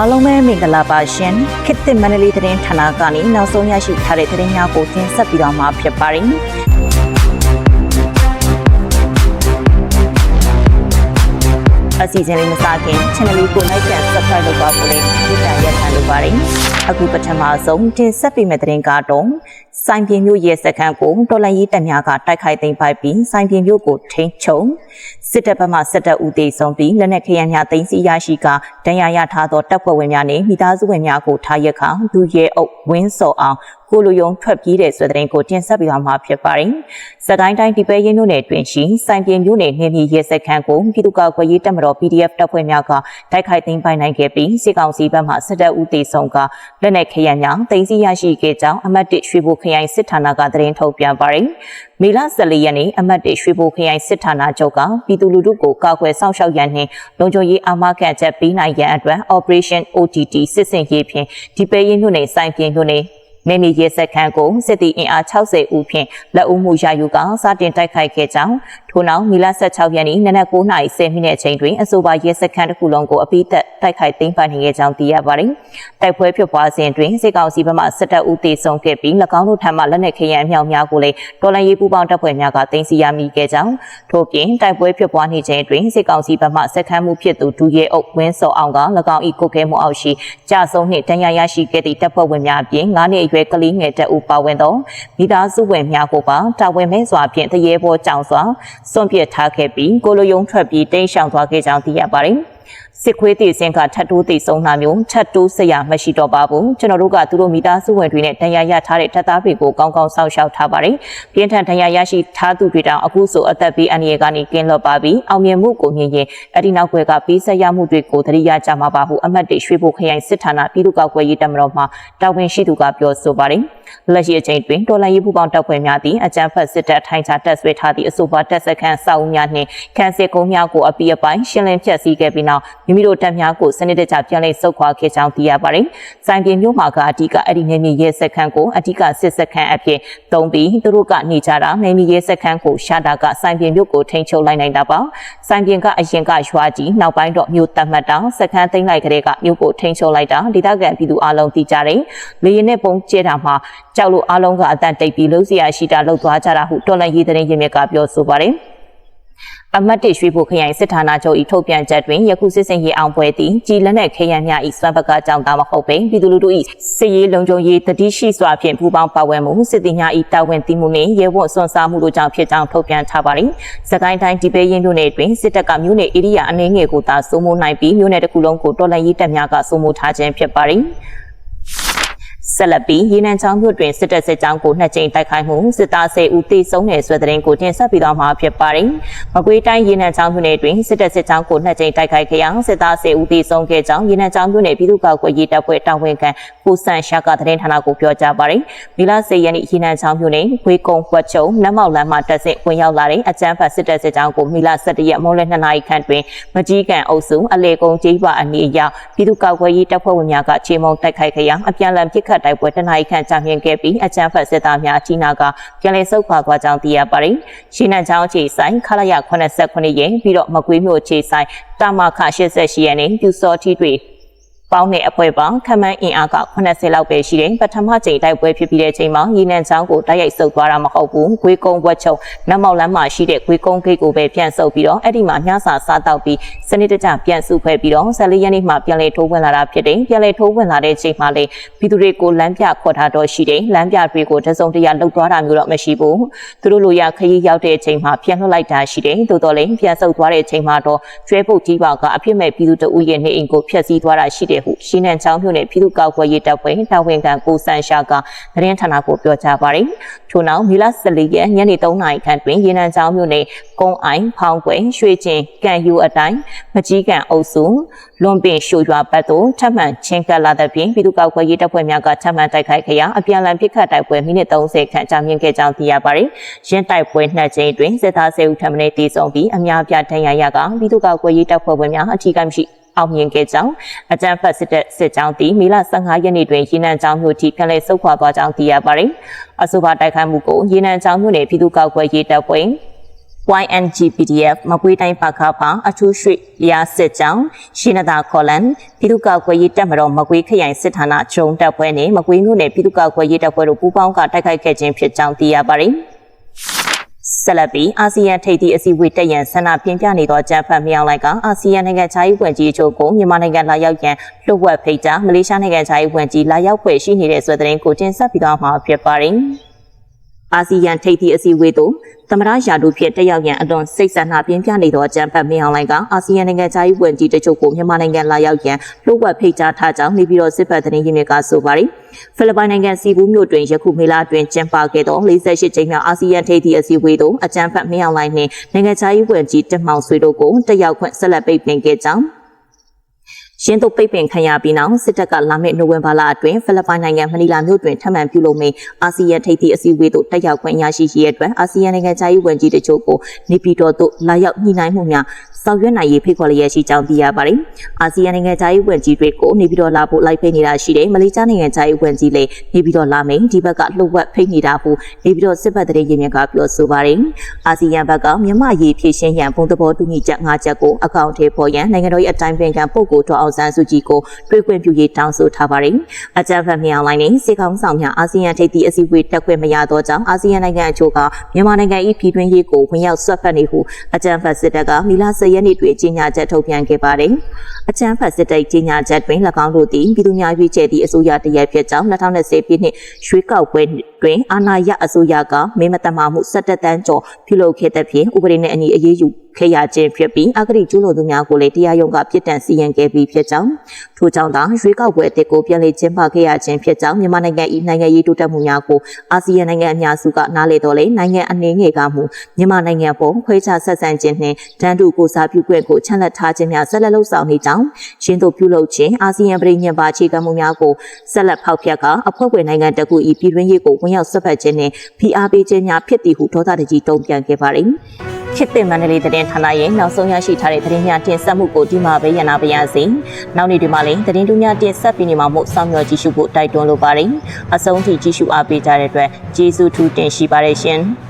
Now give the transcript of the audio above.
အားလုံးပဲမင်္ဂလာပါရှင်ခေတ်သစ်မန္တလေးသတင်းဌာနကနေနောက်ဆုံးရရှိထားတဲ့သတင်းများကိုတင်ဆက်ပြီးတော့မှာဖြစ်ပါတယ်အစီအစဉ်လေးမစခင် channel လေးကို like and subscribe လုပ်ပါဖို့လည်းဒီတိုင်ရက်ခံလိုပါတယ်အခုပထမဆုံးတင်ဆက်ပေးမယ့်သတင်းကတော့စိုင်းပြင်းမျိုးရဲ့စခန်းကိုတော်လှန်ရေးတပ်များကတိုက်ခိုက်သိမ်းပိုက်ပြီးစိုင်းပြင်းမျိုးကိုထိန်းချုပ်စစ်တပ်ဘက်မှစစ်တပ်ဦးတည်ဆုံးပြီးလက်နက်ခဲယမ်းများသိမ်းဆည်းရရှိကဒဏ်ရာရထားသောတပ်ဖွဲ့ဝင်များနှင့်မိသားစုဝင်များကိုထားရက်ခါလူရဲအုပ်ဝင်းစော်အောင်ကိုလူယုံထွက်ပြေးတဲ့ဆိုတဲ့သတင်းကိုတင်ဆက်ပေးသွားမှာဖြစ်ပါတယ်။စကိုင်းတိုင်းဒီပဲရင်မြို့နယ်တွင်ရှိစိုင်းပြင်းမြို့နယ်နေမြေရဲစခန်းကိုပြည်သူ့ကာကွယ်ရေးတပ်မတော် PDF တပ်ဖွဲ့များကတိုက်ခိုက်သိမ်းပိုက်နိုင်ခဲ့ပြီးစစ်ကောင်စီဘက်မှစစ်တပ်ဦးတည်ဆုံးကလက်နက်ခဲယမ်းများသိမ်းဆည်းရရှိခဲ့ကြောင်းအမှတ်1ရွှေဘိုခရိုင်စစ်ဌာနကသတင်းထုတ်ပြန်ပါတယ်။မေလ14ရက်နေ့အမှတ်1ရွှေဘိုခရိုင်စစ်ဌာနချုပ်ကပြည်သူလူထုကိုကာကွယ်စောင့်ရှောက်ရန်နှင့်လုံခြုံရေးအာမခံချက်ပေးနိုင်ရန်အတွက် Operation OTT စစ်ဆင်ရေးဖြင့်ဒီပဲရင်မြို့နယ်စိုင်းပြင်းမြို့နယ်နေမြေရဲစခန်းကိုစစ်တီအင်အား60ဦးဖြင့်လက်ဦးမှုရယူကစတင်တိုက်ခိုက်ခဲ့ကြောင်းထို့နောက်မေလ16ရက်နေ့နနက်9:10မိနစ်အချိန်တွင်အဆိုပါရဲစခန်းတစ်ခုလုံးကိုအပိသက်တိုက်ခိုက်သိမ်းပိုက်နိုင်ခဲ့ကြောင်းသိရပါတယ်။တိုက်ပွဲဖြစ်ပွားစဉ်တွင်စစ်ကောင်စီဘက်မှစစ်တပ်ဦးတည်ဆုံခဲ့ပြီး၎င်းတို့ထံမှလက်နက်ခဲယမ်းအမြောက်များကိုလည်းတော်လှန်ရေးပူးပေါင်းတပ်ဖွဲ့များကသိမ်းဆည်းရမိခဲ့ကြောင်းထို့ပြင်တိုက်ပွဲဖြစ်ပွားနေချိန်တွင်စစ်ကောင်စီဘက်မှစခန်းမှုဖြစ်သူဒူရဲအုပ်ဝင်းစော်အောင်က၎င်း၏ကိုကဲမှုအောက်ရှိကြာဆုံးနှင့်ဒဏ်ရာရရှိခဲ့သည့်တပ်ဖွဲ့ဝင်များအပြင်9နှစ်အရွယ်ကလေးငယ်တပ်ဦးပါဝင်သောမိသားစုဝင်များကိုပါတာဝန်မဲ့စွာဖြင့်တရေပေါ်ကြောင်စွာစွန့်ပစ်ထားခဲ့ပြီးကိုလိုယုံထွက်ပြီးတိမ်းရှောင်သွားခဲ့ကြောင်းသိရပါတယ်။စစ်ခွေးတည်စင်ကထပ်တိုးတည်ဆုံးတာမျိုးထပ်တိုးစရာမရှိတော့ပါဘူးကျွန်တော်တို့ကသူတို့မိသားစုဝင်တွေနဲ့ဒဏ်ရာရထားတဲ့တပ်သားတွေကိုကောင်းကောင်းစောင့်ရှောက်ထားပါတယ်ပြင်းထန်ဒဏ်ရာရရှိထားသူတွေတောင်အခုဆိုအသက်ဘေးအန္တရာယ်ကနေကင်းလွတ်ပါပြီအောင်မြင်မှုကိုမြင်ရင်အဲ့ဒီနောက်ွယ်ကပေးဆက်ရမှုတွေကိုသတိရကြမှာပါဟုအမှတ်1ရွှေဘိုခရိုင်စစ်ဌာနပြည်သူ့ကာကွယ်ရေးတပ်မတော်မှတာဝန်ရှိသူကပြောဆိုပါတယ်လက်ရှိအချိန်တွင်တော်လှန်ရေးပူးပေါင်းတပ်ဖွဲ့များသည့်အကြမ်းဖက်စစ်တပ်ထိုင်းချတပ်ဆွဲထားသည့်အဆိုပါတပ်စခန်းစောက်များနှင့်ခန်းစစ်ကုန်းများကိုအပိအပိုင်းရှင်းလင်းဖျက်ဆီးခဲ့ပြီးနောက်မိမိတို့တပ်များကိုစနစ်တကျပြန်လည်ဆုတ်ခွာခဲ့ကြောင်းသိရပါတယ်။စိုင်းပြင်းမြို့မှာကအဓိကအဲ့ဒီနေမြေရဲစခန်းကိုအဓိကစစ်စခန်းအဖြစ်သုံးပြီးသူတို့ကနေကြတာနေမြေရဲစခန်းကိုရှာတာကစိုင်းပြင်းမြို့ကိုထိန်းချုပ်လိုက်နိုင်တာပါ။စိုင်းပြင်းကအရင်ကရွာကြီးနောက်ပိုင်းတော့မြို့တတ်မှတ်တာစခန်းသိမ်းလိုက်တဲ့ကမြို့ကိုထိန်းချုပ်လိုက်တာဒေသခံပြည်သူအလုံးသိကြတယ်။လေရင်နဲ့ပုံကျဲတာမှာကြောက်လို့အလုံးကအတန်တိတ်ပြီးလုံးစရာရှိတာလှုပ်သွားကြတာဟုတော်လှန်ရေးသတင်းရင်းမြစ်ကပြောဆိုပါတယ်အမတ်1ရွှေဘိုခရိုင်စစ်ဌာနချုပ်၏ထုတ်ပြန်ချက်တွင်ယခုစစ်စင်ရေးအောင်ပွဲသည်ကြီးလက်နက်ခဲယမ်းများ၏စွမ်းပကားကြောင့်သာမဟုတ်ပေပြည်သူလူထု၏စစ်ရေးလုံခြုံရေးတတိရှိစွာဖြင့်ပူးပေါင်းပါဝင်မှုစစ်သည်များ၏တာဝန်သိမှုနှင့်ရဲဝံ့စွန့်စားမှုတို့ကြောင့်ဖြစ်ကြောင်းထုတ်ပြန်ထားပါသည်။စကိုင်းတိုင်းဒီပဲရင်မြို့နယ်တွင်စစ်တပ်ကမြို့နယ်ဧရိယာအနှဲငယ်ကိုသာစိုးမိုးနိုင်ပြီးမြို့နယ်တစ်ခုလုံးကိုတော်လှန်ရေးတပ်များကစိုးမိုးထားခြင်းဖြစ်ပါသည်။ဆက်လက်ပြီးရေနံချောင်းမြို့တွင်စစ်တပ်စစ်ကြောင်းကိုနှစ်ကြိမ်တိုက်ခိုက်မှုစစ်သား10ဦးသေဆုံးတဲ့ဆွဲတဲ့ကိုတင်ဆက်ပြီးတော့မှာဖြစ်ပါတယ်။မကွေးတိုင်းရေနံချောင်းမြို့နယ်တွင်စစ်တပ်စစ်ကြောင်းကိုနှစ်ကြိမ်တိုက်ခိုက်ခဲ့ရာစစ်သား10ဦးသေဆုံးခဲ့ကြောင်းရေနံချောင်းမြို့နယ်ပြည်သူ့ကာကွယ်ရေးတပ်ဖွဲ့တာဝန်ခံကိုစံရှာကသတင်းဌာနကိုပြောကြားပါတယ်။မေလ10ရက်နေ့ရေနံချောင်းမြို့နယ်ဝေကုံဝက်ချုံနတ်မောက်လမ်းမှာတက်ဆင့်ဝင်ရောက်လာတဲ့အကြမ်းဖက်စစ်တပ်စစ်ကြောင်းကိုမေလ17ရက်မိုးလယ်2နာရီခန့်တွင်မကြီးကန်အုပ်စုအလေကုံကျေးရွာအနီးအရောက်ပြည်သူ့ကာကွယ်ရေးတပ်ဖွဲ့ဝင်များကချေမှုန်းတိုက်ခိုက်ခဲ့ရာအပြန်အလှန်ပစ်ခတ်တိုက်ပွဲတနအီခန့်ကြာမြင့်ခဲ့ပြီးအကြမ်းဖက်စစ်သားများကြီးနာကပြန်လည်ဆုတ်ခွာသွားကြောင်းသိရပါတယ်။ရှင်းနံချောင်းအခြေဆိုင်ခလာရ89ရဲပြီးတော့မကွေးမြို့အခြေဆိုင်တာမခ88ရဲနဲ့ပြူစောထီတွေပေါင်းတဲ့အဖွဲပေါင်းခမန်းအင်အားက80လောက်ပဲရှိတယ်ပထမချိန်တိုက်ပွဲဖြစ်ပြီးတဲ့ချိန်မှာရေနံချောင်းကိုတိုက်ရိုက်ဆုတ်သွားတာမဟုတ်ဘူးဂွေကုန်းဝက်ချုံနတ်မောက်လမ်းမှာရှိတဲ့ဂွေကုန်းဂိတ်ကိုပဲပြန်ဆုတ်ပြီးတော့အဲ့ဒီမှာညစာစားတောက်ပြီးစနစ်တကျပြန်စုဖွဲ့ပြီးတော့14ရက်နေ့မှာပြန်လည်ထိုးဝင်လာတာဖြစ်တယ်ပြန်လည်ထိုးဝင်လာတဲ့ချိန်မှာလေပြည်သူတွေကိုလမ်းပြခေါ်ထားတော့ရှိတယ်လမ်းပြတွေကိုတစုံတရာလှုပ်သွားတာမျိုးတော့မရှိဘူးသူတို့လိုရခရီးရောက်တဲ့ချိန်မှာပြန်လွှတ်လိုက်တာရှိတယ်သို့တော်လည်းပြန်ဆုတ်သွားတဲ့ချိန်မှာတော့ကျွဲပုတ်ကြီးပါကအဖြစ်မဲ့ပြည်သူတအုပ်ရဲ့နေအိမ်ကိုဖျက်ဆီးသွားတာရှိတယ်ရှင်းနံချောင်းမြို့နယ်ပြည်သူ့ကာကွယ်ရေးတပ်ဖွဲ့တာဝန်ခံကိုစံရှာကသတင်းဌာနကိုပြောကြားပါတယ်။ထို့နောက်မေလ14ရက်ညနေ3နာရီခန့်တွင်ရေနံချောင်းမြို့နယ်ကုန်းအိုင်ဖောင်းကွယ်ရွှေကျင်ကန်ယူအတိုင်းမကြီးကန်အုပ်စုလွန်ပင်ရှိုရွာဘက်သို့ထပ်မံချင်းကပ်လာတဲ့ပြင်ပြည်သူ့ကာကွယ်ရေးတပ်ဖွဲ့များကထပ်မံတိုက်ခိုက်ခဲ့ရာအပြန်အလှန်ပစ်ခတ်တိုက်ပွဲမိနစ်30ခန့်ကြာမြင့်ခဲ့ကြောင်းသိရပါတယ်။ရင်းတိုက်ပွဲနှစ်ကြိမ်တွင်စစ်သား10ဦးထပ်မံတေဆုံးပြီးအများပြဒဏ်ရာရကပြည်သူ့ကာကွယ်ရေးတပ်ဖွဲ့ဝင်များအထူးကမရှိအောင်မြင်ခဲ့ကြောင်းအကြမ်းဖက်စစ်တပ်စစ်ကြောင်းတီမေလ15ရက်နေ့တွင်ရေနံချောင်းမြို့ထိပြန်လည်ဆုတ်ခွာသွားကြောင်းသိရပါတယ်။အဆိုပါတိုက်ခိုက်မှုကိုရေနံချောင်းမြို့နယ်ပြည်သူ့ကာကွယ်ရေးတပ်ဖွဲ့ပ YNGPDF မကွေးတိုင်းပါခါပါအထူးရွှေရစစ်ကြောင်းရှင်းနာခေါ်လန်ပြည်သူ့ကောက်ွယ်ရေးတပ်မတော်မကွေးခရိုင်စစ်ဌာနဂျုံတပ်ဖွဲ့နဲ့မကွေးမြို့နယ်ပြည်သူ့ကောက်ွယ်ရေးတပ်ဖွဲ့တို့ပူးပေါင်းကတိုက်ခိုက်ခဲ့ခြင်းဖြစ်ကြောင်းသိရပါတယ်ဆလပီအာဆီယံထိပ်သီးအစည်းအဝေးတက်ရန်ဆန္ဒပြင်းပြနေသောဂျပန်မြောင်လိုက်ကအာဆီယံနိုင်ငံခြားရေးဝန်ကြီးချုပ်ကိုမြန်မာနိုင်ငံလာရောက်ရန်လှုပ်ဝက်ဖိတ်ကြားမလေးရှားနိုင်ငံခြားရေးဝန်ကြီးလာရောက်ဖွယ်ရှိနေတဲ့ဆိုတဲ့သတင်းကိုတင်ဆက်ပြီးတော့မှာဖြစ်ပါတယ်အာဆီယံထိပ်သီးအစည်းအဝေးသို့သမရရာထူးဖြင့်တက်ရောက်ရန်အလွန်စိတ်ဆန္ဒပြင်းပြနေသောဂျပန်မြောင်လိုက်ကအာဆီယံနိုင်ငံခြားရေးဝန်ကြီးတချို့ကိုမြန်မာနိုင်ငံလာရောက်ရန်လှုပ်ဝက်ဖိတ်ကြားထားကြောင်းနေပြည်တော်စစ်ဘက်သတင်းရင်းမြစ်ကဆိုပါတယ်ဖိလစ်ပိုင်နိုင်ငံစီဘူးမြို့တွင်ယခုမေလအတွင်းကျင်းပခဲ့သော48ကြိမ်မြောက်အာဆီယံထိပ်သီးအစည်းအဝေးသို့အကြံဖတ်မြောင်လိုင်းနှင့်နိုင်ငံခြားရေးဝန်ကြီးတက်မောင်ဆွေတို့ကိုတက်ရောက်ခွင့်ဆက်လက်ပိတ်ပင်ခဲ့ကြောင်းရှင်းတို့ပိတ်ပင်ခံရပြီးနောက်စစ်တပ်ကလာမယ့်နိုဝင်ဘာလအတွင်းဖိလစ်ပိုင်နိုင်ငံမနီလာမြို့တွင်ထပ်မံပြုလုပ်မယ့်အာဆီယံထိပ်သီးအစည်းအဝေးသို့တက်ရောက်ခွင့်ရရှိရေးအတွက်အာဆီယံနိုင်ငံခြားရေးဝန်ကြီးတို့ကိုနေပြည်တော်သို့လာရောက်ညှိနှိုင်းမှုများဆောင်ရွက်နိုင်ရေးဖိတ်ခေါ်လျက်ရှိကြောင်းသိရပါတယ်။အာဆီယံနိုင်ငံခြားရေးဝန်ကြီးတွေကိုနေပြည်တော်လာဖို့လိုက်ဖိတ်နေတာရှိတယ်။မလေးရှားနိုင်ငံခြားရေးဝန်ကြီးလည်းနေပြည်တော်လာမယ်ဒီဘက်ကလှုပ်ဝက်ဖိတ်နေတာဖို့နေပြည်တော်စစ်ဘက်သတင်းရင်းမြစ်ကပြောဆိုပါတယ်။အာဆီယံဘက်ကမြန်မာရေးဖြည့်ရှင်းရန်ဘုံသဘောတူညီချက်၅ချက်ကိုအကောင့်ထဲပေါ်ရန်နိုင်ငံတော်၏အတိုင်းပင်ခံပုဂ္ဂိုလ်တော်အောင်ဆန်းစုကြည်ကိုတွေ့ခွင့်ပြုရေးတောင်းဆိုထားပါတယ်။အကြံဖတ်မြောင်လိုင်းနဲ့စစ်ကောင်ဆောင်များအာဆီယံထိပ်သီးအစည်းအဝေးတက်ခွင့်မရသောကြောင့်အာဆီယံနိုင်ငံအချို့ကမြန်မာနိုင်ငံ၏ပြည်တွင်းရေးကိုဝင်ရောက်ဆွတ်ဖက်နေဟုအကြံဖတ်စစ်တပ်ကမီလာ10ရက်နေ့တွင်ကြေညာချက်ထုတ်ပြန်ခဲ့ပါတယ်။အကြံဖတ်စစ်တပ်ကြေညာချက်တွင်၎င်းတို့သည်ပြည်သူများရွေးချယ်သည့်အစိုးရတရက်ဖြစ်ကြောင်း2020ပြည့်နှစ်ရွေးကောက်ပွဲတွင်အာဏာရအစိုးရကမင်းမတမာမှု17တန်းကျော်ပြုလုပ်ခဲ့တဲ့ဖြင့်ဥပဒေနဲ့အညီအရေးယူခဲ့ရခြင်းဖြစ်ပြီးအဂတိကျူးလွန်သူများကိုလည်းတရားရုံးကပြစ်ဒဏ်စီရင်ခဲ့ပြီးဖြစ်ကြောင်းထို့ကြောင့်သာရွေးကောက်ပွဲအသစ်ကိုပြန်လည်ကျင်းပခဲ့ရခြင်းဖြစ်ကြောင်းမြန်မာနိုင်ငံ၏နိုင်ငံရေးတိုးတက်မှုများကိုအာဆီယံနိုင်ငံအများစုကနားလည်တော်လဲနိုင်ငံအနေငယ်ကမှုမြန်မာနိုင်ငံပေါ်ခွဲခြားဆက်ဆံခြင်းနှင့်တန်းတူကိုစားပြုခွင့်ကိုချန်လက်ထားခြင်းများဆက်လက်လှုပ်ဆောင်နေကြောင်းရှင်းတို့ပြုလုပ်ခြင်းအာဆီယံပြည်ညင်ပါအခြေခံမှုများကိုဆက်လက်ဖောက်ဖျက်ကအဖွဲ့ဝင်နိုင်ငံတကူ၏ပြည်တွင်းရေးကိုဝင်ရောက်ဆွတ်ဖက်ခြင်းနှင့်ဖိအားပေးခြင်းများဖြစ်သည်ဟုဒေါသတကြီးတုံ့ပြန်ခဲ့ပါသည်ခေတ်သစ်မန္တလေးသတင်းဌာနရဲ့နောက်ဆုံးရရှိထားတဲ့သတင်းများတင်ဆက်မှုကိုဒီမှာပဲရနာပါရစေ။နောက်နေ့ဒီမှာလည်းသတင်းတူများတင်ဆက်ပြီးနေမှာမို့စောင့်မျှော်ကြည့်ရှုဖို့တိုက်တွန်းလိုပါတယ်။အဆုံးထိကြည့်ရှုအားပေးကြတဲ့အတွက်ကျေးဇူးထူးတင်ရှိပါတယ်ရှင်။